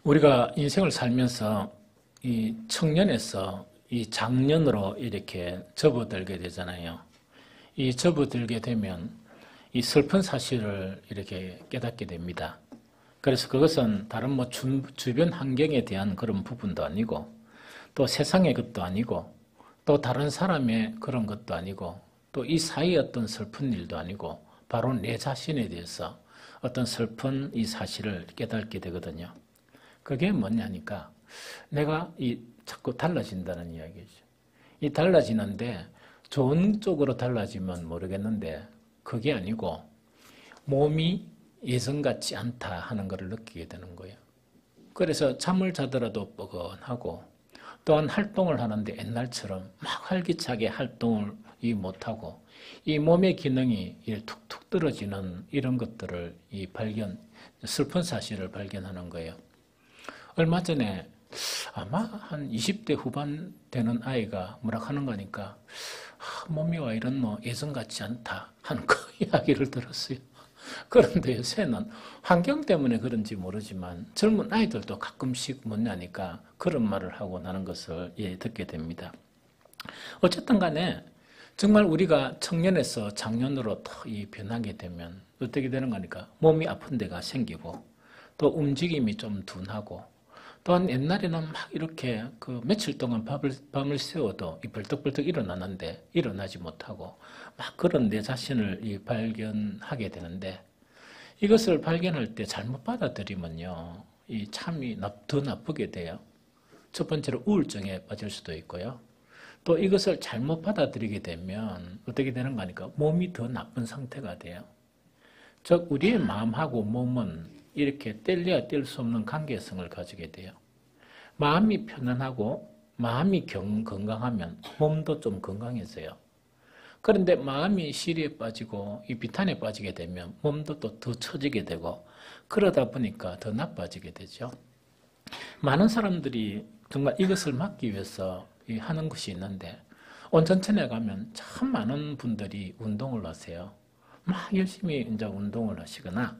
우리가 인생을 살면서 이 청년에서 이 장년으로 이렇게 접어들게 되잖아요. 이 접어들게 되면 이 슬픈 사실을 이렇게 깨닫게 됩니다. 그래서 그것은 다른 뭐 주변 환경에 대한 그런 부분도 아니고 또 세상의 것도 아니고 또 다른 사람의 그런 것도 아니고 또 이 사이의 어떤 슬픈 일도 아니고 바로 내 자신에 대해서 어떤 슬픈 이 사실을 깨닫게 되거든요. 그게 뭐냐니까 내가 자꾸 달라진다는 이야기죠. 이 달라지는데 좋은 쪽으로 달라지면 모르겠는데 그게 아니고 몸이 예전 같지 않다 하는 것을 느끼게 되는 거예요. 그래서 잠을 자더라도 뻐근하고 또한 활동을 하는데 옛날처럼 막 활기차게 활동을 못하고 이 몸의 기능이 툭툭 떨어지는 이런 것들을 슬픈 사실을 발견하는 거예요. 얼마 전에 아마 한 20대 후반 되는 아이가 뭐라 하는 거니까 몸이 와 이런 뭐 예전 같지 않다 하는 그 이야기를 들었어요. 그런데 요새는 환경 때문에 그런지 모르지만 젊은 아이들도 가끔씩 뭐냐니까 그런 말을 하고 나는 것을 듣게 됩니다. 어쨌든 간에 정말 우리가 청년에서 장년으로 더 변하게 되면 어떻게 되는 거니까 몸이 아픈 데가 생기고 또 움직임이 좀 둔하고 또한 옛날에는 막 이렇게 며칠 동안 밤을 새워도 벌떡벌떡 일어나는데 일어나지 못하고 막 그런 내 자신을 발견하게 되는데 이것을 발견할 때 잘못 받아들이면요. 이 참이 더 나쁘게 돼요. 첫 번째로 우울증에 빠질 수도 있고요. 또 이것을 잘못 받아들이게 되면 어떻게 되는 거니까 몸이 더 나쁜 상태가 돼요. 즉 우리의 마음하고 몸은 이렇게 뗄래야 뗄 수 없는 관계성을 가지게 돼요. 마음이 편안하고 마음이 건강하면 몸도 좀 건강해져요. 그런데 마음이 시리에 빠지고 이 비탄에 빠지게 되면 몸도 또 더 처지게 되고 그러다 보니까 더 나빠지게 되죠. 많은 사람들이 정말 이것을 막기 위해서 하는 것이 있는데 온천천에 가면 참 많은 분들이 운동을 하세요. 막 열심히 이제 운동을 하시거나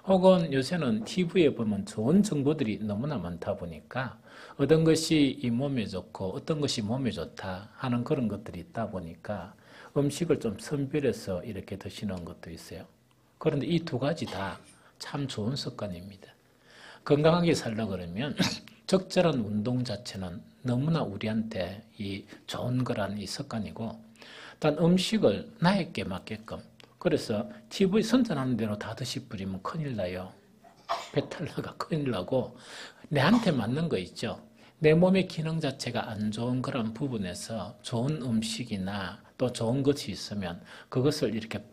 혹은 요새는 TV에 보면 좋은 정보들이 너무나 많다 보니까 어떤 것이 이 몸에 좋고 어떤 것이 몸에 좋다 하는 그런 것들이 있다 보니까 음식을 좀 선별해서 이렇게 드시는 것도 있어요. 그런데 이 두 가지 다 참 좋은 습관입니다. 건강하게 살려 그러면 적절한 운동 자체는 너무나 우리한테 이 좋은 거란 이 습관이고 단 음식을 나에게 맞게끔 그래서 TV 선전하는 대로 다 드시버리면 큰일 나요. 배탈 나가 큰일 나고 내한테 맞는 거 있죠. 내 몸의 기능 자체가 안 좋은 그런 부분에서 좋은 음식이나 또 좋은 것이 있으면 그것을 이렇게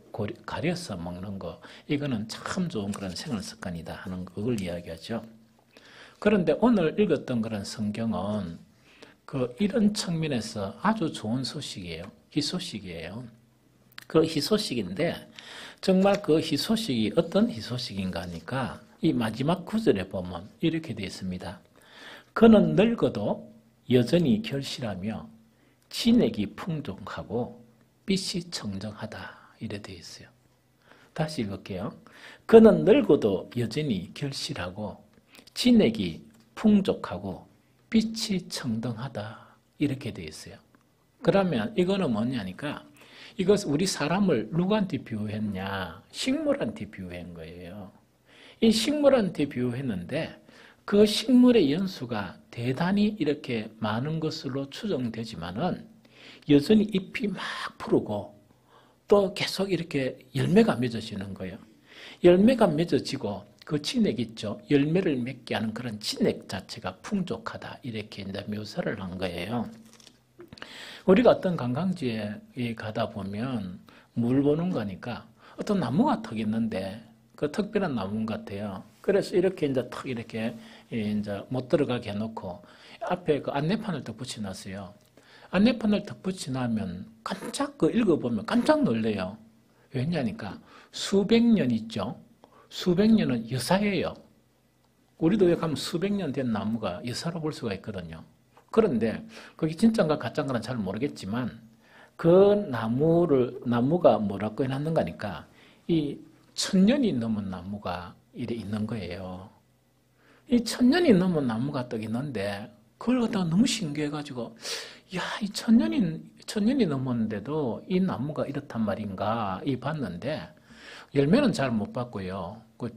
가려서 먹는 거 이거는 참 좋은 그런 생활 습관이다 하는 그걸 이야기하죠. 그런데 오늘 읽었던 그런 성경은 이런 측면에서 아주 좋은 소식이에요. 희소식이에요. 그 희소식인데 정말 그 희소식이 어떤 희소식인가 하니까 이 마지막 구절에 보면 이렇게 되어 있습니다. 그는 늙어도 여전히 결실하며 진액이 풍족하고 빛이 청정하다 이래 되어 있어요. 다시 읽을게요. 그는 늙어도 여전히 결실하고 진액이 풍족하고 빛이 청정하다 이렇게 되어 있어요. 그러면 이거는 뭐냐니까 이것 우리 사람을 누구한테 비유했냐? 식물한테 비유한 거예요. 이 식물한테 비유했는데 그 식물의 연수가 대단히 이렇게 많은 것으로 추정되지만은 여전히 잎이 막 푸르고 또 계속 이렇게 열매가 맺어지는 거예요. 열매가 맺어지고 그 진액 있죠. 열매를 맺게 하는 그런 진액 자체가 풍족하다 이렇게 이제 묘사를 한 거예요. 우리가 어떤 관광지에 가다 보면 물 보는 거니까 어떤 나무가 턱 있는데 그 특별한 나무 같아요. 그래서 이렇게 이제 턱 이렇게 이제 못 들어가게 해놓고 앞에 그 안내판을 딱 붙여놨어요. 안내판을 딱 붙여놓으면 깜짝 읽어보면 깜짝 놀래요. 왜냐니까 수백 년 있죠. 수백 년은 여사예요. 우리도 여기 가면 수백 년 된 나무가 여사로 볼 수가 있거든요. 그런데 그게 진짜인가 가짜인가는 잘 모르겠지만 그 나무가 뭐라고 해놨는가니까 이 1000년이 넘은 나무가 이래 있는 거예요. 이 1000년이 넘은 나무가 떡 있는데 그걸 갖다가 너무 신기해가지고 야, 이 1000년이 넘었는데도 이 나무가 이렇단 말인가 이 봤는데 열매는 잘 못 봤고요. 그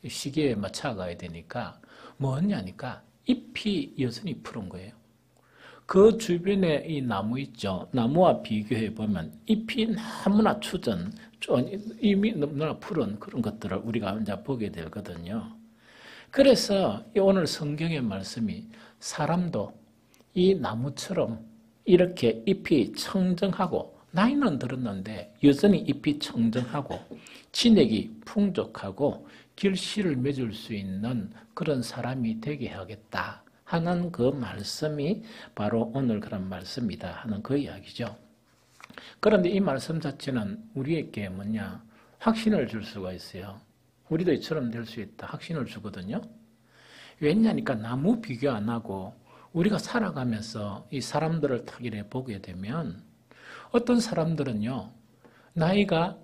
시기에 맞춰가야 되니까 뭐냐니까 잎이 여전히 푸른 거예요. 그 주변에 이 나무 있죠. 나무와 비교해 보면 잎이 너무나 추전, 이미 너무나 푸른 그런 것들을 우리가 이제 보게 되거든요. 그래서 오늘 성경의 말씀이 사람도 이 나무처럼 이렇게 잎이 청정하고 나이는 들었는데 여전히 잎이 청정하고 진액이 풍족하고 결실을 맺을 수 있는 그런 사람이 되게 하겠다 하는 그 말씀이 바로 오늘 그런 말씀이다 하는 그 이야기죠. 그런데 이 말씀 자체는 우리에게 뭐냐 확신을 줄 수가 있어요. 우리도 이처럼 될 수 있다 확신을 주거든요. 왜냐니까 나무 비교 안 하고 우리가 살아가면서 이 사람들을 딱 이래 보게 되면 어떤 사람들은요 나이가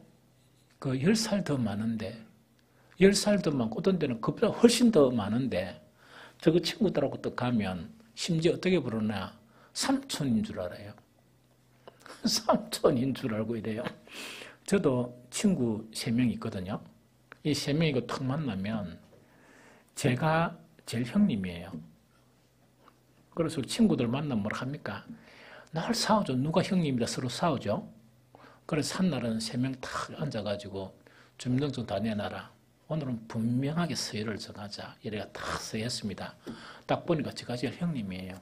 그 10살 더 많은데 10살 더 많고 어떤 데는 그보다 훨씬 더 많은데 저그 친구들하고 또 가면 심지어 어떻게 부르나 삼촌인 줄 알아요. 삼촌인 줄 알고 이래요. 저도 친구 3명 있거든요. 이 3명이고 턱 만나면 제가 제일 형님이에요. 그래서 친구들 만나면 뭐라 합니까? 날 싸우죠. 누가 형님이라 서로 싸우죠. 그래서 한 날은 3명 탁 앉아가지고 주민등록 다 내놔라. 오늘은 분명하게 서열을 정하자. 이래가 딱 서했습니다. 딱 보니까 제가 제일 형님이에요.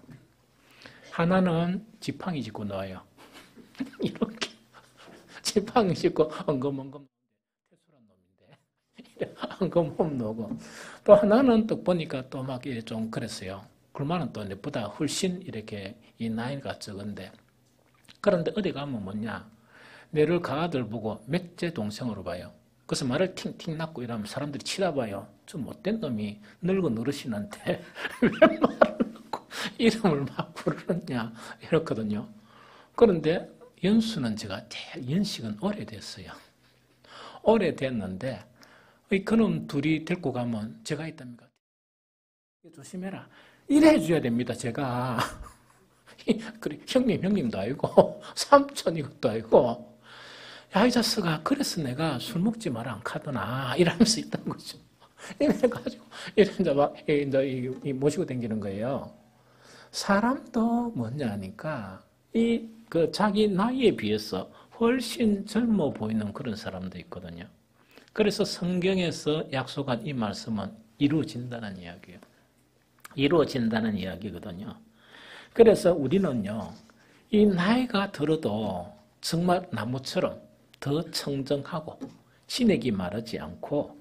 하나는 지팡이 짚고 나와요. 이렇게 지팡이 짚고 엉금엉금 퇴솔한 놈인데 엉금엉금 나오고 또 하나는 또 보니까 또 막 좀 그랬어요. 그러면은 또 내보다 훨씬 이렇게 이 나이가 적은데 그런데 어디 가면 뭐냐 내를 가아들 보고 맥제 동생으로 봐요. 그래서 말을 팅팅 낳고 이러면 사람들이 치다봐요. 저 못된 놈이 늙은 어르신한테 왜 말을 놓고 이름을 막 부르느냐 이렇거든요. 그런데 연수는 제가 제일 연식은 오래됐어요. 오래됐는데 그놈 둘이 데리고 가면 제가 있답니까? 조심해라. 이래 해줘야 됩니다. 제가 그래 형님도 아니고 삼촌 이것도 아니고 야, 이 자식아, 그래서 내가 술 먹지 마라 안 카더나 이러면서 있던 거죠. 이래가지고 이제 막 이제 모시고 다니는 거예요. 사람도 뭐냐 하니까 그 자기 나이에 비해서 훨씬 젊어 보이는 그런 사람도 있거든요. 그래서 성경에서 약속한 이 말씀은 이루어진다는 이야기예요. 이루어진다는 이야기거든요. 그래서 우리는요, 이 나이가 들어도 정말 나무처럼 더 청정하고 진액이 마르지 않고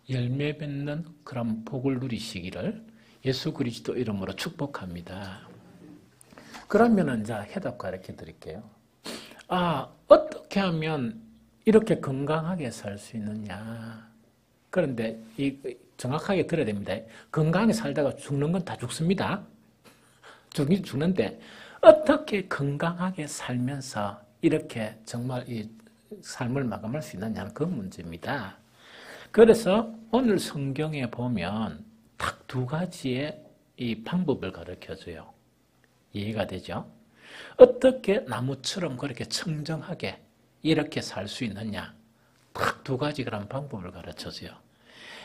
열매 맺는 그런 복을 누리시기를 예수 그리스도 이름으로 축복합니다. 그러면 이제 해답 가르쳐 드릴게요. 어떻게 하면 이렇게 건강하게 살 수 있느냐. 그런데 정확하게 들어야 됩니다. 건강하게 살다가 죽는 건 다 죽습니다. 죽긴 죽는데 어떻게 건강하게 살면서 이렇게 정말 이 삶을 마감할 수 있느냐는 그 문제입니다. 그래서 오늘 성경에 보면 딱 2가지의 이 방법을 가르쳐줘요. 이해가 되죠? 어떻게 나무처럼 그렇게 청정하게 이렇게 살 수 있느냐? 딱 2가지 그런 방법을 가르쳐줘요.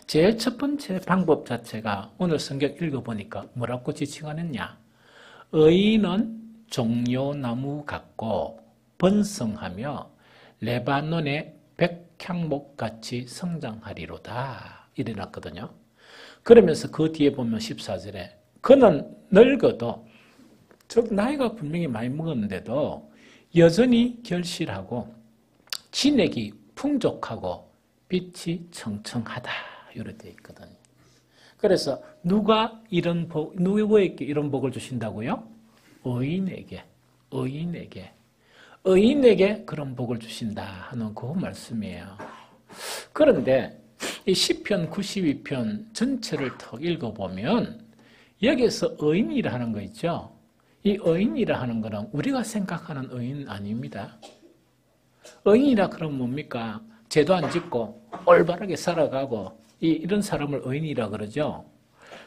제일 첫 번째 방법 자체가 오늘 성경 읽어보니까 뭐라고 지칭하느냐? 의인은 종려나무 같고 번성하며 레바논의 백향목같이 성장하리로다. 이래 놨거든요. 그러면서 그 뒤에 보면 14절에 그는 늙어도 즉 나이가 분명히 많이 먹었는데도 여전히 결실하고 진액이 풍족하고 빛이 청청하다. 이렇게 되어 있거든요. 그래서 누구에게 이런 복을 주신다고요? 의인에게 그런 복을 주신다 하는 그 말씀이에요. 그런데 이 시편 92편 전체를 더 읽어보면 여기서 의인이라 하는 거 있죠. 이 의인이라 하는 거는 우리가 생각하는 의인 아닙니다. 의인이라 그러면 뭡니까? 죄도 안 짓고 올바르게 살아가고 이런 사람을 의인이라 그러죠.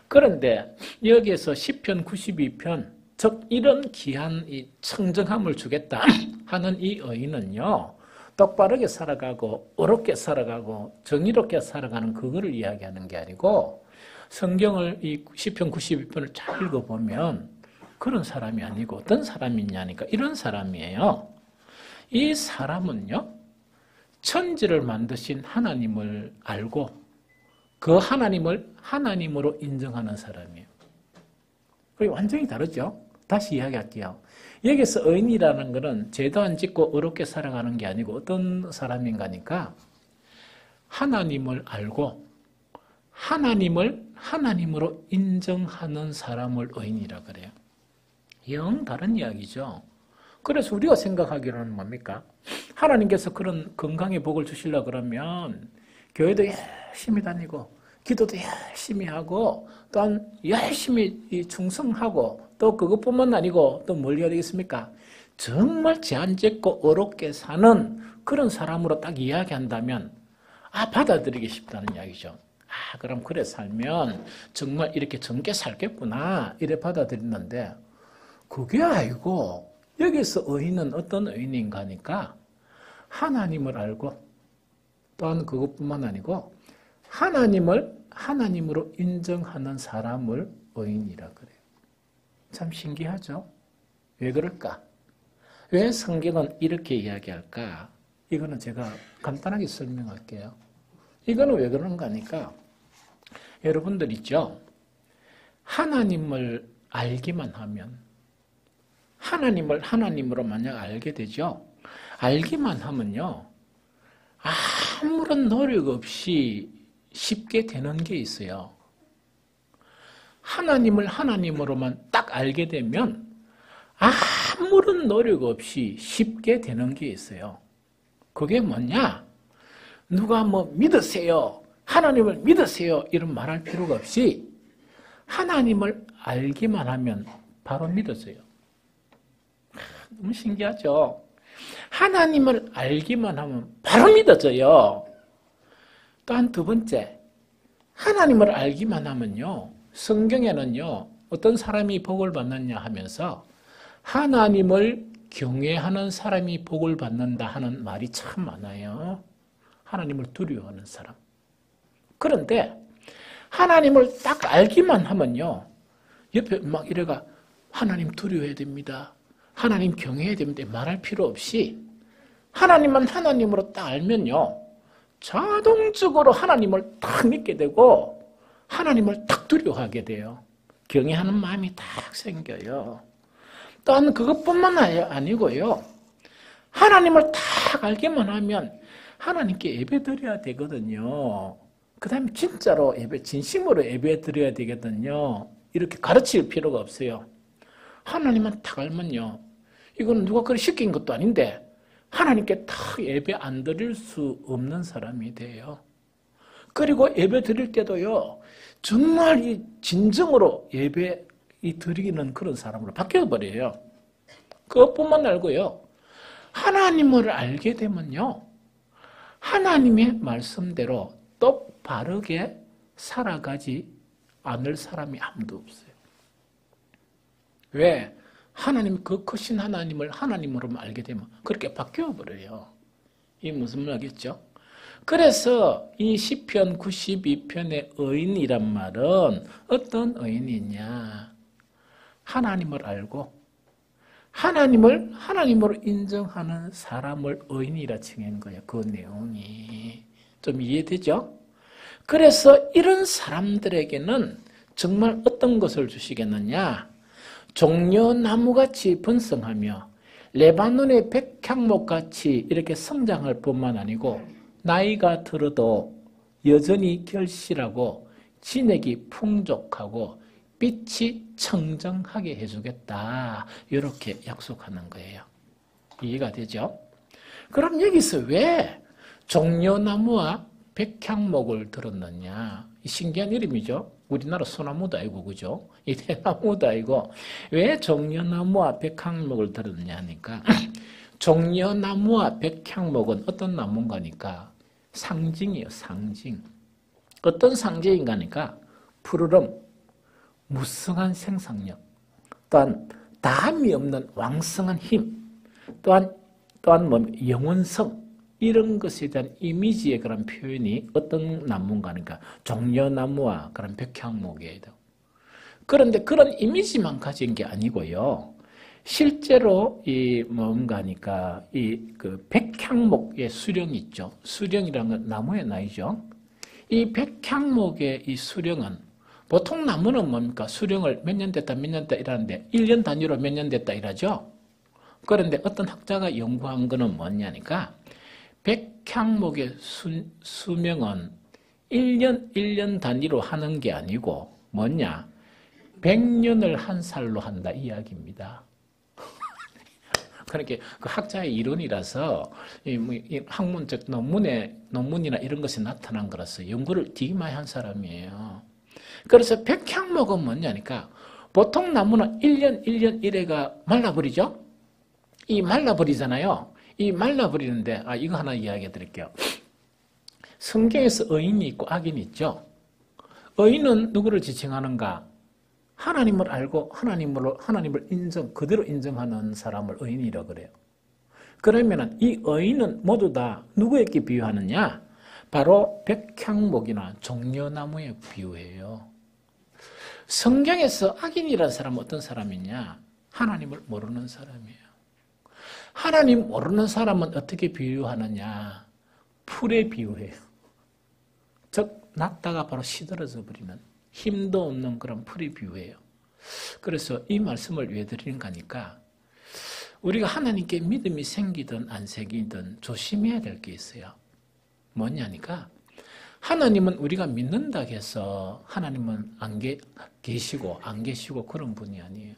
그런데 여기에서 시편 92편, 즉 이런 귀한 이 청정함을 주겠다 하는 이 의인은요, 똑바르게 살아가고 어렵게 살아가고 정의롭게 살아가는 그거를 이야기하는 게 아니고, 성경을 이 시편 92편을 잘 읽어보면 그런 사람이 아니고 어떤 사람이냐니까 이런 사람이에요. 이 사람은요, 천지를 만드신 하나님을 알고 그 하나님을 하나님으로 인정하는 사람이에요. 그게 완전히 다르죠. 다시 이야기할게요. 여기서 의인이라는 것은 죄도 안 짓고 어렵게 살아가는 게 아니고 어떤 사람인가니까 하나님을 알고 하나님을 하나님으로 인정하는 사람을 의인이라 그래요. 영 다른 이야기죠. 그래서 우리가 생각하기로는 뭡니까? 하나님께서 그런 건강의 복을 주시려고 그러면 교회도 열심히 다니고 기도도 열심히 하고 또한 열심히 충성하고 또 그것뿐만 아니고 또 뭘 해야 되겠습니까? 정말 제한짓고 어렵게 사는 그런 사람으로 딱 이야기한다면 받아들이기 쉽다는 이야기죠. 그럼 그래 살면 정말 이렇게 정게 살겠구나 이래 받아들이는데 그게 아니고 여기서 의인은 어떤 의인인가 하니까 하나님을 알고 또한 그것뿐만 아니고 하나님을 하나님으로 인정하는 사람을 의인이라 그래요. 참 신기하죠? 왜 그럴까? 왜 성경은 이렇게 이야기할까? 이거는 제가 간단하게 설명할게요. 이거는 왜 그런가 하니까 여러분들 있죠? 하나님을 알기만 하면 하나님을 하나님으로 만약 알게 되죠? 알기만 하면요, 아무런 노력 없이 쉽게 되는 게 있어요. 하나님을 하나님으로만 딱 알게 되면 아무런 노력 없이 쉽게 되는 게 있어요. 그게 뭐냐? 누가 뭐 믿으세요, 하나님을 믿으세요 이런 말할 필요가 없이 하나님을 알기만 하면 바로 믿어져요. 너무 신기하죠? 하나님을 알기만 하면 바로 믿어져요. 또한 두 번째, 하나님을 알기만 하면요, 성경에는요, 어떤 사람이 복을 받느냐 하면서 하나님을 경외하는 사람이 복을 받는다 하는 말이 참 많아요. 하나님을 두려워하는 사람. 그런데 하나님을 딱 알기만 하면요, 옆에 막 이래가 하나님 두려워해야 됩니다, 하나님 경외해야 됩니다 말할 필요 없이 하나님만 하나님으로 딱 알면요, 자동적으로 하나님을 딱 믿게 되고 하나님을 딱 두려워하게 돼요. 경외하는 마음이 딱 생겨요. 또한 그것뿐만 아니고요, 하나님을 딱 알기만 하면 하나님께 예배 드려야 되거든요. 그 다음에 진짜로 예배, 진심으로 예배 드려야 되거든요. 이렇게 가르칠 필요가 없어요. 하나님만 딱 알면요, 이건 누가 그렇게 시킨 것도 아닌데 하나님께 딱 예배 안 드릴 수 없는 사람이 돼요. 그리고 예배 드릴 때도요, 정말 이 진정으로 예배 드리는 그런 사람으로 바뀌어버려요. 그것뿐만 알고요, 하나님을 알게 되면요, 하나님의 말씀대로 똑바르게 살아가지 않을 사람이 아무도 없어요. 왜? 하나님, 그 크신 하나님을 하나님으로만 알게 되면 그렇게 바뀌어버려요. 이게 무슨 말이겠죠? 그래서 이 시편 92편의 의인이란 말은 어떤 의인이냐? 하나님을 알고 하나님을 하나님으로 인정하는 사람을 의인이라 칭한 거예요. 그 내용이. 좀 이해되죠? 그래서 이런 사람들에게는 정말 어떤 것을 주시겠느냐? 종려나무같이 번성하며 레바논의 백향목같이 이렇게 성장할 뿐만 아니고 나이가 들어도 여전히 결실하고 진액이 풍족하고 빛이 청정하게 해주겠다, 이렇게 약속하는 거예요. 이해가 되죠? 그럼 여기서 왜 종려나무와 백향목을 들었느냐? 신기한 이름이죠. 우리나라 소나무도 아니고, 그죠? 이 대나무도 아니고, 왜 종려나무와 백향목을 들었느냐 하니까, 종려나무와 백향목은 어떤 나무인가 하니까, 상징이에요, 상징. 어떤 상징인가 하니까, 푸르름, 무성한 생산력, 또한 다함이 없는 왕성한 힘, 또한 영원성, 이런 것에 대한 이미지의 그런 표현이 어떤 나무인가 하니까 종려나무와 그런 백향목이에요. 그런데 그런 이미지만 가진 게 아니고요. 실제로 뭔가 하니까 그 백향목의 수령이 있죠. 수령이라는 건 나무의 나이죠. 이 백향목의 이 수령은 보통 나무는 뭡니까? 수령을 몇 년 됐다 이라는데 1년 단위로 몇 년 됐다 이라죠. 그런데 어떤 학자가 연구한 거는 뭐냐니까 백향목의 수명은 1년 단위로 하는 게 아니고 뭐냐? 100년을 한 살로 한다 이야기입니다. 그렇게 그 학자의 이론이라서 학문적 논문이나 이런 것이 나타난 거라서 연구를 되게 많이 한 사람이에요. 그래서 백향목은 뭐냐니까 보통 나무는 1년 이래가 말라버리죠. 이 말라버리잖아요. 이 말라버리는데 이거 하나 이야기해 드릴게요. 성경에서 의인이 있고 악인이 있죠. 의인은 누구를 지칭하는가? 하나님을 알고 하나님을 그대로 인정하는 사람을 의인이라고 그래요. 그러면 이 의인은 모두 다 누구에게 비유하느냐? 바로 백향목이나 종려나무에 비유해요. 성경에서 악인이라는 사람은 어떤 사람이냐? 하나님을 모르는 사람이에요. 하나님 모르는 사람은 어떻게 비유하느냐? 풀에 비유해요. 즉 났다가 바로 시들어져 버리는 힘도 없는 그런 풀에 비유해요. 그래서 이 말씀을 왜 드리는가 하니까 우리가 하나님께 믿음이 생기든 안 생기든 조심해야 될 게 있어요. 뭐냐니까 하나님은 우리가 믿는다 해서 하나님은 안 계시고 그런 분이 아니에요.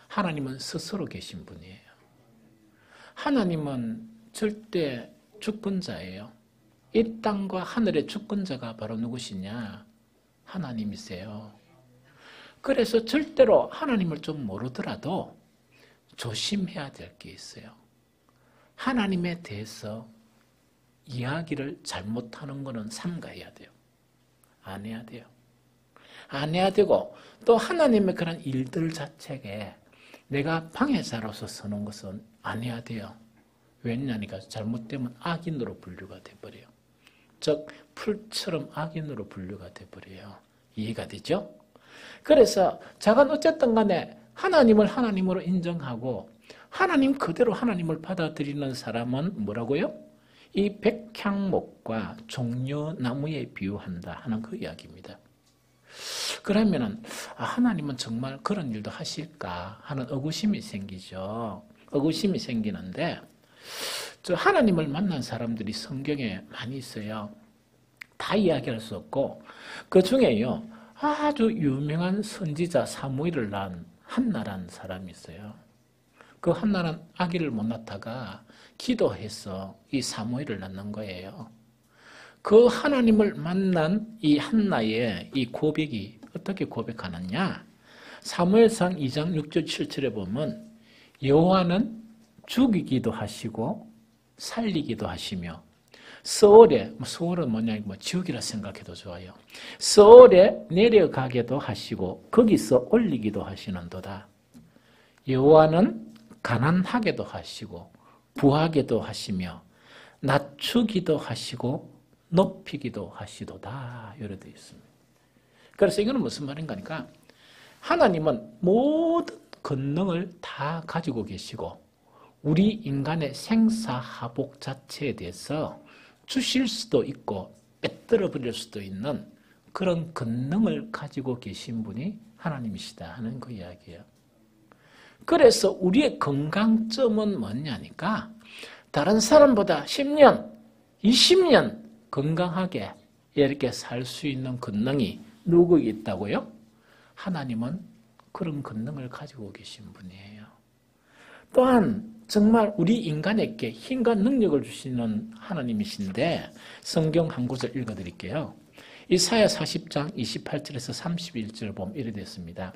하나님은 스스로 계신 분이에요. 하나님은 절대 주권자예요. 이 땅과 하늘의 주권자가 바로 누구시냐? 하나님이세요. 그래서 절대로 하나님을 좀 모르더라도 조심해야 될 게 있어요. 하나님에 대해서 이야기를 잘못하는 것은 삼가해야 돼요. 안 해야 돼요. 안 해야 되고 또 하나님의 그런 일들 자체에 내가 방해자로서 서는 것은 안 해야 돼요. 왜냐니까 잘못되면 악인으로 분류가 돼버려요. 즉 풀처럼 악인으로 분류가 돼버려요. 이해가 되죠? 그래서 자가 어쨌든 간에 하나님을 하나님으로 인정하고 하나님 그대로 하나님을 받아들이는 사람은 뭐라고요? 이 백향목과 종려나무에 비유한다 하는 그 이야기입니다. 그러면은 하나님은 정말 그런 일도 하실까 하는 의구심이 생기죠. 의구심이 생기는데 하나님을 만난 사람들이 성경에 많이 있어요. 다 이야기할 수 없고 그 중에요 아주 유명한 선지자 사무엘을 낳은 한나라는 사람이 있어요. 그 한나는 아기를 못 낳다가 기도해서 이 사무엘을 낳는 거예요. 그 하나님을 만난 이 한나의 이 고백이 어떻게 고백하느냐? 사무엘상 2장 6절 7절에 보면 여호와는 죽이기도 하시고 살리기도 하시며 서울은 뭐냐 지옥이라 생각해도 좋아요. 서울에 내려가게도 하시고 거기서 올리기도 하시는도다. 여호와는 가난하게도 하시고 부하게도 하시며 낮추기도 하시고 높이기도 하시도다. 이렇게 되어 있습니다. 그래서 이거는 무슨 말인가 하니까 하나님은 모든 권능을 다 가지고 계시고 우리 인간의 생사하복 자체에 대해서 주실 수도 있고 빼뜨려 버릴 수도 있는 그런 권능을 가지고 계신 분이 하나님이시다 하는 그 이야기예요. 그래서 우리의 건강점은 뭐냐니까 다른 사람보다 10년, 20년 건강하게 이렇게 살 수 있는 권능이 누구에게 있다고요? 하나님은 그런 권능을 가지고 계신 분이에요. 또한 정말 우리 인간에게 힘과 능력을 주시는 하나님이신데 성경 한 구절 읽어드릴게요. 이사야 40장 28절에서 31절 보면 이래 됐습니다.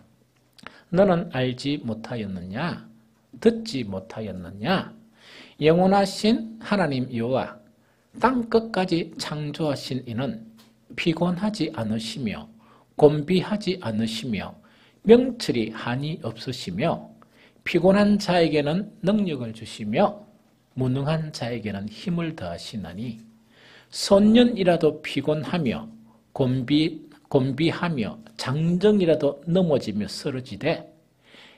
너는 알지 못하였느냐? 듣지 못하였느냐? 영원하신 하나님 여호와 땅 끝까지 창조하신 이는 피곤하지 않으시며 곤비하지 않으시며 명철이 한이 없으시며 피곤한 자에게는 능력을 주시며 무능한 자에게는 힘을 더하시나니 선년이라도 피곤하며 곤비하며 장정이라도 넘어지며 쓰러지되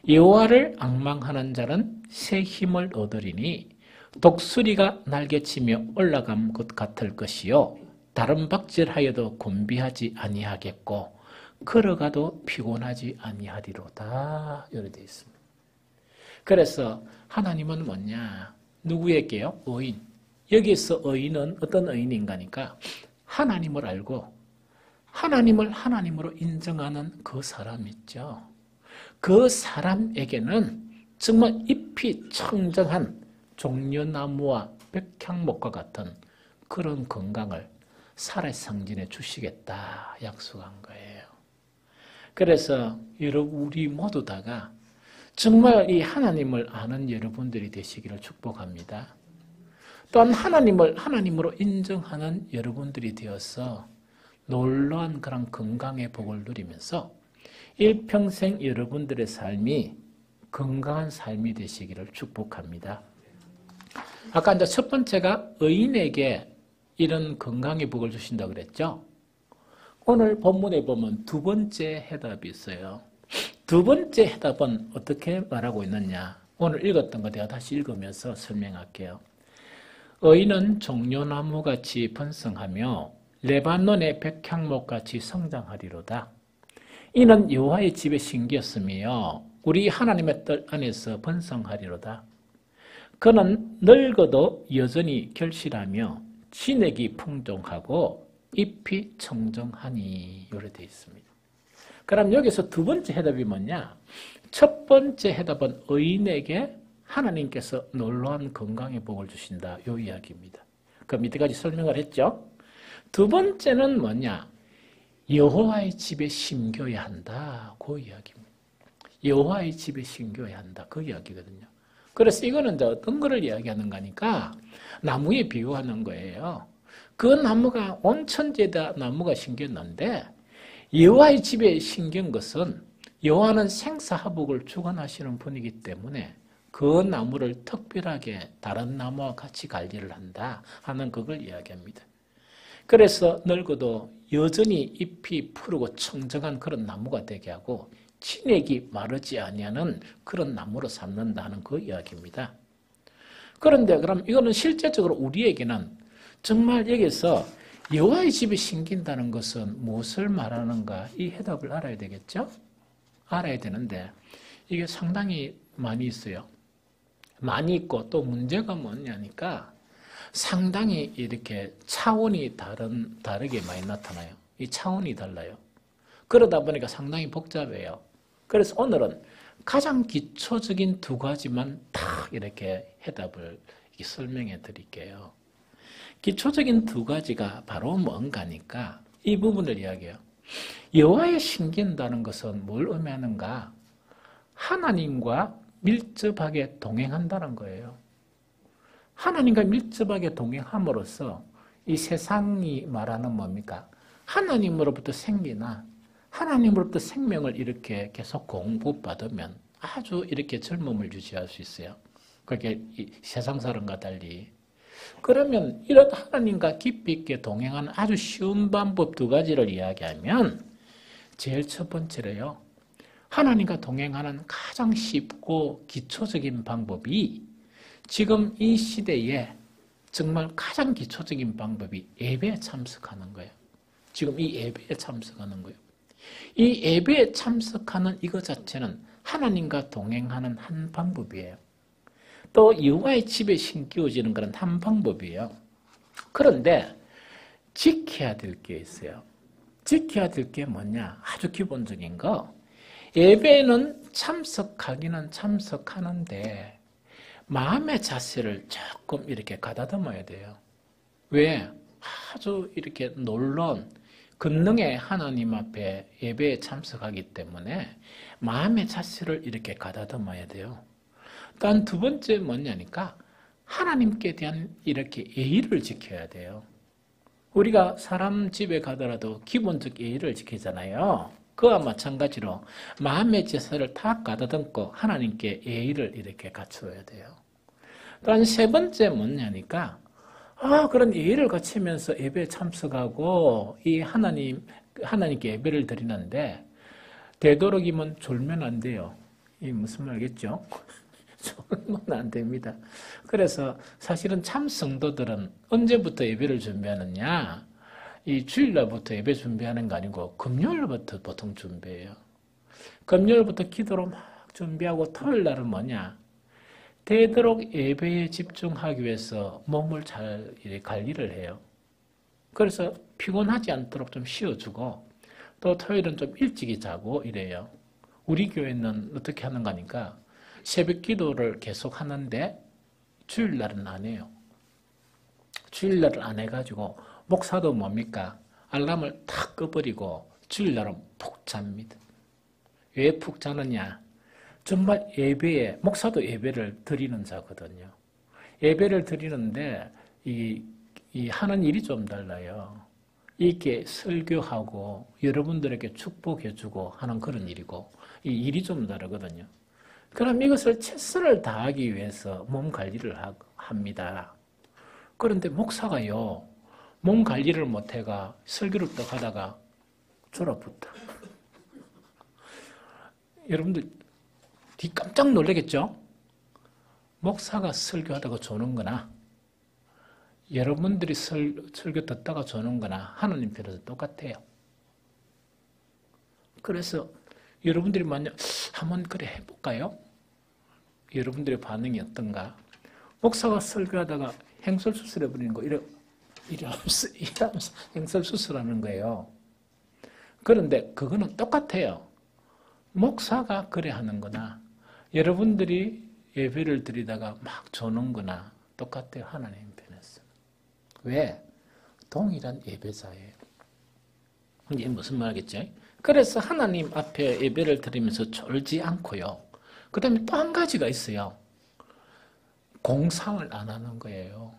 여호와를 앙망하는 자는 새 힘을 얻으리니 독수리가 날개치며 올라간 것 같을 것이요 다른 박질하여도 곤비하지 아니하겠고 걸어가도 피곤하지 아니하리로다. 이렇게 되어 있습니다. 그래서 하나님은 뭐냐? 누구에게요? 의인. 여기서 의인은 어떤 의인인가니까 하나님을 알고 하나님을 하나님으로 인정하는 그 사람 있죠. 그 사람에게는 정말 잎이 청정한 종려나무와 백향목과 같은 그런 건강을 살아생전에 주시겠다 약속한 거예요. 그래서 여러분 우리 모두 다가 정말 이 하나님을 아는 여러분들이 되시기를 축복합니다. 또한 하나님을 하나님으로 인정하는 여러분들이 되어서 놀라운 그런 건강의 복을 누리면서 일평생 여러분들의 삶이 건강한 삶이 되시기를 축복합니다. 아까 이제 첫 번째가 의인에게 이런 건강의 복을 주신다고 그랬죠. 오늘 본문에 보면 두 번째 해답이 있어요. 두 번째 해답은 어떻게 말하고 있느냐. 오늘 읽었던 거 내가 다시 읽으면서 설명할게요. 의인은 종려나무같이 번성하며 레바논의 백향목같이 성장하리로다. 이는 여호와의 집에 심겼으며 우리 하나님의 뜻 안에서 번성하리로다. 그는 늙어도 여전히 결실하며 진액이 풍족하고 잎이 청정하니 이렇게 되어 있습니다. 그럼 여기서 두 번째 해답이 뭐냐? 첫 번째 해답은 의인에게 하나님께서 놀라운 건강의 복을 주신다. 이 이야기입니다. 그 밑에까지 설명을 했죠. 두 번째는 뭐냐? 여호와의 집에 심겨야 한다. 그 이야기입니다. 여호와의 집에 심겨야 한다. 그 이야기거든요. 그래서 이거는 이제 어떤 거를 이야기하는가 하니까 나무에 비유하는 거예요. 그 나무가 온 천지에다 나무가 심겼는데 여호와의 집에 심긴 것은 여호와는 생사화복을 주관하시는 분이기 때문에 그 나무를 특별하게 다른 나무와 같이 관리를 한다 하는 그걸 이야기합니다. 그래서 늙어도 여전히 잎이 푸르고 청정한 그런 나무가 되게 하고 진액이 마르지 아니하는 그런 나무로 삼는다는 그 이야기입니다. 그런데 그럼 이거는 실제적으로 우리에게는 정말 여기서 여호와의 집에 심긴다는 것은 무엇을 말하는가 이 해답을 알아야 되겠죠? 알아야 되는데 이게 상당히 많이 있어요. 많이 있고 또 문제가 뭐냐니까 상당히 이렇게 차원이 다르게 많이 나타나요. 이 차원이 달라요. 그러다 보니까 상당히 복잡해요. 그래서 오늘은 가장 기초적인 두 가지만 딱 이렇게 해답을 이렇게 설명해 드릴게요. 기초적인 두 가지가 바로 뭔가니까 이 부분을 이야기해요. 여호와에 심긴다는 것은 뭘 의미하는가? 하나님과 밀접하게 동행한다는 거예요. 하나님과 밀접하게 동행함으로써 이 세상이 말하는 뭡니까? 하나님으로부터 생기나 하나님으로부터 생명을 이렇게 계속 공급받으면 아주 이렇게 젊음을 유지할 수 있어요. 그게 세상 사람과 달리. 그러면 이런 하나님과 깊이 있게 동행하는 아주 쉬운 방법 두 가지를 이야기하면 제일 첫 번째로요. 하나님과 동행하는 가장 쉽고 기초적인 방법이 지금 이 시대에 정말 가장 기초적인 방법이 예배에 참석하는 거예요. 지금 이 예배에 참석하는 거예요. 이 예배에 참석하는 이것 자체는 하나님과 동행하는 한 방법이에요. 또 여호와의 집에 심겨지는 그런 한 방법이에요. 그런데 지켜야 될 게 있어요. 지켜야 될 게 뭐냐? 아주 기본적인 거. 예배는 참석하기는 참석하는데 마음의 자세를 조금 이렇게 가다듬어야 돼요. 왜? 아주 이렇게 놀라운 권능의 하나님 앞에 예배에 참석하기 때문에 마음의 자세를 이렇게 가다듬어야 돼요. 단 두 번째 뭐냐니까 하나님께 대한 이렇게 예의를 지켜야 돼요. 우리가 사람 집에 가더라도 기본적 예의를 지키잖아요. 그와 마찬가지로 마음의 제사를 다 가다듬고 하나님께 예의를 이렇게 갖추어야 돼요. 또한 세 번째 뭐냐니까 그런 예의를 갖추면서 예배에 참석하고 이 하나님께 예배를 드리는데 되도록이면 졸면 안 돼요. 이 무슨 말겠죠? 졸면 안 됩니다. 그래서 사실은 참 성도들은 언제부터 예배를 준비하느냐? 이 주일날부터 예배 준비하는 거 아니고 금요일부터 보통 준비해요. 금요일부터 기도로 막 준비하고 토요일날은 뭐냐? 되도록 예배에 집중하기 위해서 몸을 잘 관리를 해요. 그래서 피곤하지 않도록 좀 쉬어주고 또 토요일은 좀 일찍이 자고 이래요. 우리 교회는 어떻게 하는가 하니까 새벽 기도를 계속 하는데 주일날은 안 해요. 주일날을 안 해가지고 목사도 뭡니까? 알람을 탁 꺼버리고 주일날은 푹 잡니다. 왜 푹 자느냐? 정말 예배에, 목사도 예배를 드리는 자거든요. 예배를 드리는데 이 하는 일이 좀 달라요. 이렇게 설교하고 여러분들에게 축복해주고 하는 그런 일이고 이 일이 좀 다르거든요. 그럼 이것을 최선을 다하기 위해서 몸 관리를 합니다. 그런데 목사가요, 몸 관리를 못해가 설교를 또 하다가 졸아붙다. 여러분들 깜짝 놀라겠죠? 목사가 설교하다가 조는 거나 여러분들이 설교 듣다가 조는 거나 하나님 편에서 똑같아요. 그래서 여러분들이 만약 한번 그래 해볼까요? 여러분들의 반응이 어떤가? 목사가 설교하다가 행설수술 해버리는 거 이러면서 행설수술하는 거예요. 그런데 그거는 똑같아요. 목사가 그래 하는 거나 여러분들이 예배를 드리다가 막 조는 거나 똑같아요. 하나님 편에서. 왜? 동일한 예배자예요. 이게 무슨 말이겠죠? 그래서 하나님 앞에 예배를 드리면서 졸지 않고요. 그 다음에 또 한 가지가 있어요. 공상을 안 하는 거예요.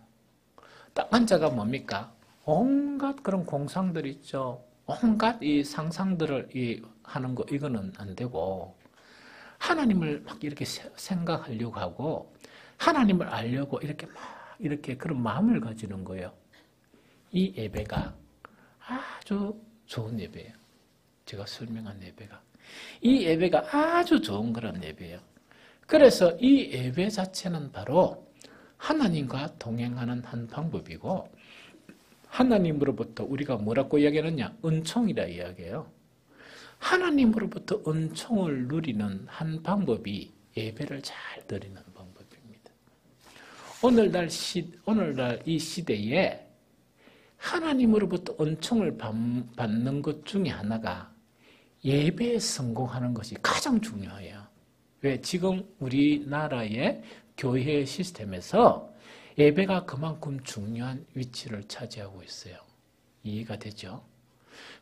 딱 한자가 뭡니까? 온갖 그런 공상들 있죠. 온갖 이 상상들을 하는 거, 이거는 안 되고, 하나님을 막 이렇게 생각하려고 하고, 하나님을 알려고 이렇게 그런 마음을 가지는 거예요. 이 예배가 아주 좋은 예배예요. 제가 설명한 예배가. 이 예배가 아주 좋은 그런 예배예요. 그래서 이 예배 자체는 바로 하나님과 동행하는 한 방법이고, 하나님으로부터 우리가 뭐라고 이야기하느냐? 은총이라 이야기해요. 하나님으로부터 은총을 누리는 한 방법이 예배를 잘 드리는 방법입니다. 오늘날 이 시대에 하나님으로부터 은총을 받는 것 중에 하나가 예배에 성공하는 것이 가장 중요해요. 왜? 지금 우리나라의 교회 시스템에서 예배가 그만큼 중요한 위치를 차지하고 있어요. 이해가 되죠?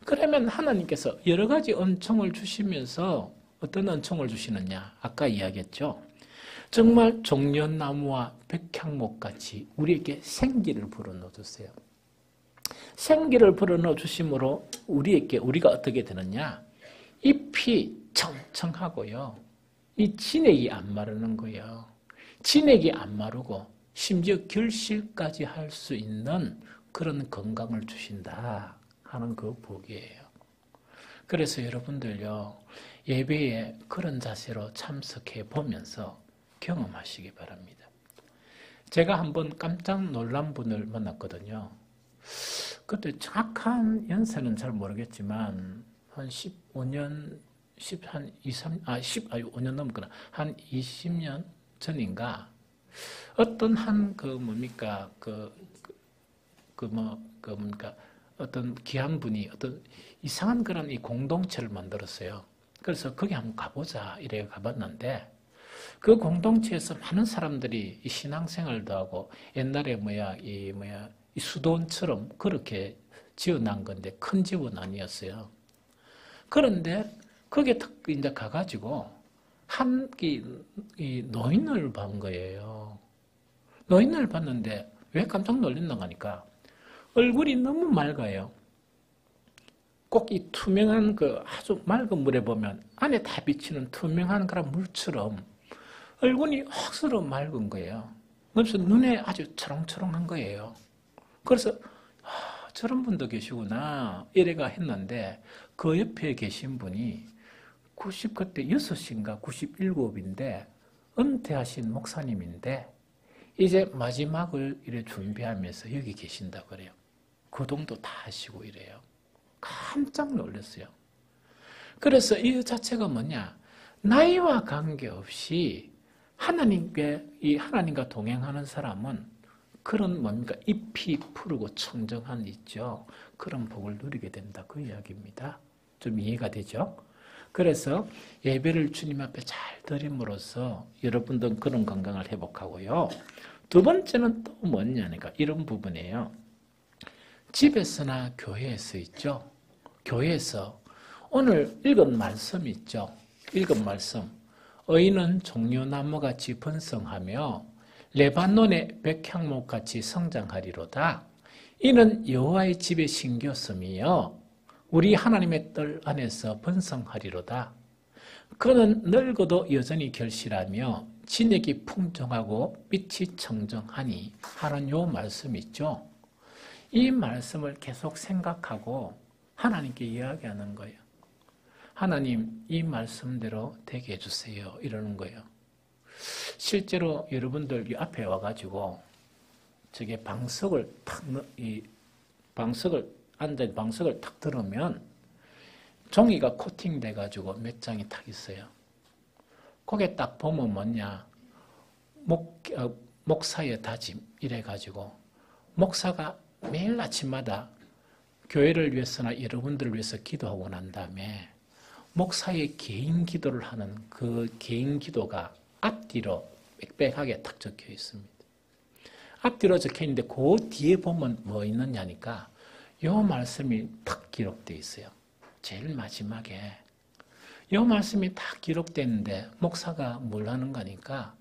그러면 하나님께서 여러 가지 은총을 주시면서 어떤 은총을 주시느냐? 아까 이야기했죠. 정말 종려나무와 백향목같이 우리에게 생기를 불어넣어 주세요. 생기를 불어넣어 주심으로 우리가 어떻게 되느냐? 잎이 청청하고요. 이 진액이 안 마르는 거예요. 진액이 안 마르고 심지어 결실까지 할 수 있는 그런 건강을 주신다 하는 그 복이에요. 그래서 여러분들요, 예배에 그런 자세로 참석해 보면서 경험하시기 바랍니다. 제가 한번 깜짝 놀란 분을 만났거든요. 그때 정확한 연세는 잘 모르겠지만 한 15년, 5년 넘거나 한 20년 전인가 어떤 어떤 귀한 분이 어떤 이상한 그런 이 공동체를 만들었어요. 그래서 거기 한번 가보자 이래 가봤는데 그 공동체에서 많은 사람들이 이 신앙생활도 하고 옛날에 이 수도원처럼 그렇게 지어난 건데 큰 집은 아니었어요. 그런데 거기에 이제 가가지고 이 노인을 본 거예요. 노인을 봤는데 왜 깜짝 놀랐나 하니까 얼굴이 너무 맑아요. 꼭 이 투명한 아주 맑은 물에 보면 안에 다 비치는 투명한 그런 물처럼 얼굴이 확스러 맑은 거예요. 그래서 눈에 아주 초롱초롱한 거예요. 그래서 저런 분도 계시구나 이래가 했는데 그 옆에 계신 분이 그때 6인가 97인데 은퇴하신 목사님인데 이제 마지막을 이래 준비하면서 여기 계신다고 그래요. 거동도 다 하시고 이래요. 깜짝 놀랐어요. 그래서 이 자체가 뭐냐? 나이와 관계없이 하나님과 동행하는 사람은 그런 뭡니까? 잎이 푸르고 청정한 있죠. 그런 복을 누리게 된다. 그 이야기입니다. 좀 이해가 되죠? 그래서 예배를 주님 앞에 잘 드림으로써 여러분들 그런 건강을 회복하고요. 두 번째는 또 뭐냐니까 이런 부분이에요. 집에서나 교회에서 있죠. 교회에서 오늘 읽은 말씀 있죠. 읽은 말씀. 의인은 종려나무같이 번성하며 레바논의 백향목같이 성장하리로다. 이는 여호와의 집에 심겼음이요 우리 하나님의 뜰 안에서 번성하리로다. 그는 늙어도 여전히 결실하며 진액이 풍성하고 빛이 청정하니 하는 요 말씀 있죠. 이 말씀을 계속 생각하고 하나님께 이야기하는 거예요. 하나님 이 말씀대로 되게 해주세요. 이러는 거예요. 실제로 여러분들 앞에 와가지고 저게 방석을 탁 들으면 종이가 코팅돼가지고 몇 장이 탁 있어요. 거기에 딱 보면 뭐냐 목사의 다짐 이래가지고 목사가 매일 아침마다 교회를 위해서나 여러분들을 위해서 기도하고 난 다음에 목사의 개인 기도를 하는 그 개인 기도가 앞뒤로 빽빽하게 딱 적혀 있습니다. 앞뒤로 적혀 있는데 그 뒤에 보면 뭐 있느냐니까 요 말씀이 딱 기록되어 있어요. 제일 마지막에 요 말씀이 딱 기록되는데 목사가 뭘 하는 거니까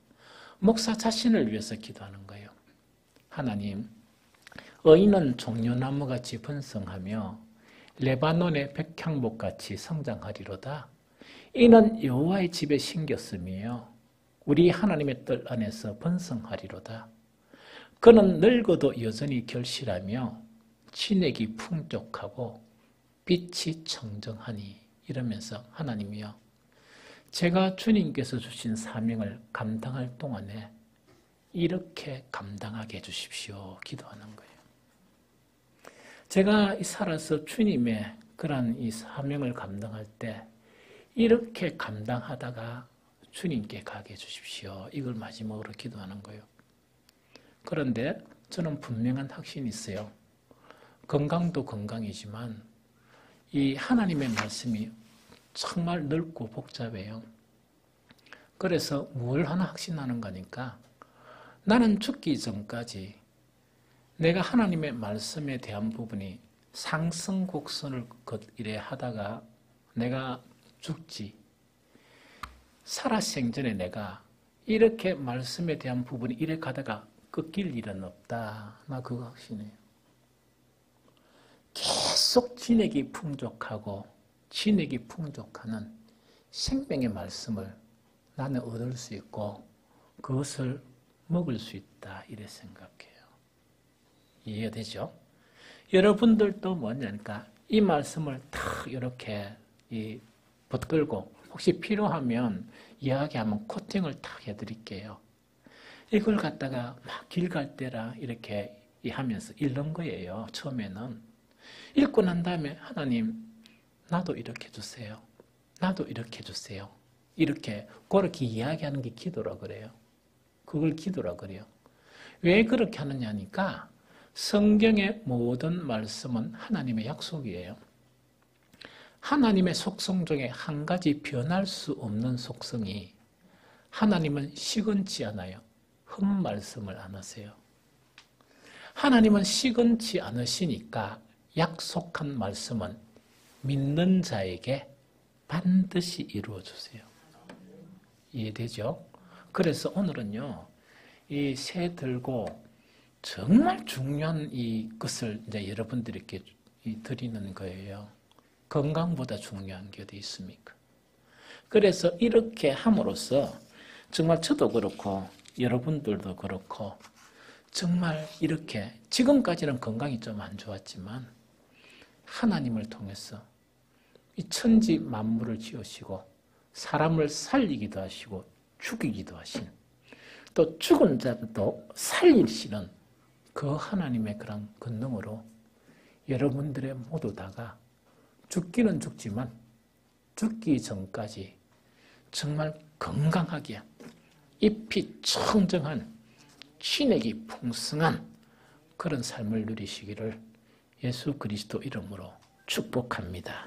목사 자신을 위해서 기도하는 거예요. 하나님 의인은 종려나무같이 번성하며 레바논의 백향목같이 성장하리로다. 이는 여호와의 집에 심겼음이요 우리 하나님의 뜰 안에서 번성하리로다. 그는 늙어도 여전히 결실하며 진액이 풍족하고 빛이 청정하니 이러면서 하나님이요 제가 주님께서 주신 사명을 감당할 동안에 이렇게 감당하게 해주십시오. 기도하는 거예요. 제가 살아서 주님의 그런 이 사명을 감당할 때 이렇게 감당하다가 주님께 가게 해주십시오. 이걸 마지막으로 기도하는 거예요. 그런데 저는 분명한 확신이 있어요. 건강도 건강이지만 이 하나님의 말씀이 정말 넓고 복잡해요. 그래서 뭘 하나 확신하는 거니까 나는 죽기 전까지 내가 하나님의 말씀에 대한 부분이 상승 곡선을 이래 하다가 내가 죽지 살아생전에 내가 이렇게 말씀에 대한 부분이 이래 가다가 꺾일 일은 없다. 나 그거 확신해요. 계속 진액이 풍족하고 진액이 풍족하는 생명의 말씀을 나는 얻을 수 있고 그것을 먹을 수 있다. 이래 생각해요. 이해되죠? 여러분들도 뭐냐니까 이 말씀을 탁 이렇게 붙들고 혹시 필요하면 이야기하면 코팅을 탁 해드릴게요. 이걸 갖다가 막 길 갈 때라 이렇게 하면서 읽는 거예요. 처음에는. 읽고 난 다음에 하나님 나도 이렇게 해주세요. 나도 이렇게 해주세요. 이렇게 그렇게 이야기하는 게 기도라 그래요. 그걸 기도라 그래요. 왜 그렇게 하느냐니까 성경의 모든 말씀은 하나님의 약속이에요. 하나님의 속성 중에 한 가지 변할 수 없는 속성이 하나님은 시건치 않아요. 흠 말씀을 안 하세요. 하나님은 시건치 않으시니까 약속한 말씀은 믿는 자에게 반드시 이루어 주세요. 이해되죠? 그래서 오늘은요, 이 새 들고 정말 중요한 이 것을 이제 여러분들에게 드리는 거예요. 건강보다 중요한 게 어디 있습니까? 그래서 이렇게 함으로써 정말 저도 그렇고 여러분들도 그렇고 정말 이렇게 지금까지는 건강이 좀 안 좋았지만 하나님을 통해서 이 천지 만물을 지으시고 사람을 살리기도 하시고 죽이기도 하신 또 죽은 자도 살리시는 그 하나님의 그런 권능으로 여러분들의 모두 다가 죽기는 죽지만 죽기 전까지 정말 건강하게 잎이 청정한 진액이 풍성한 그런 삶을 누리시기를 예수 그리스도 이름으로 축복합니다.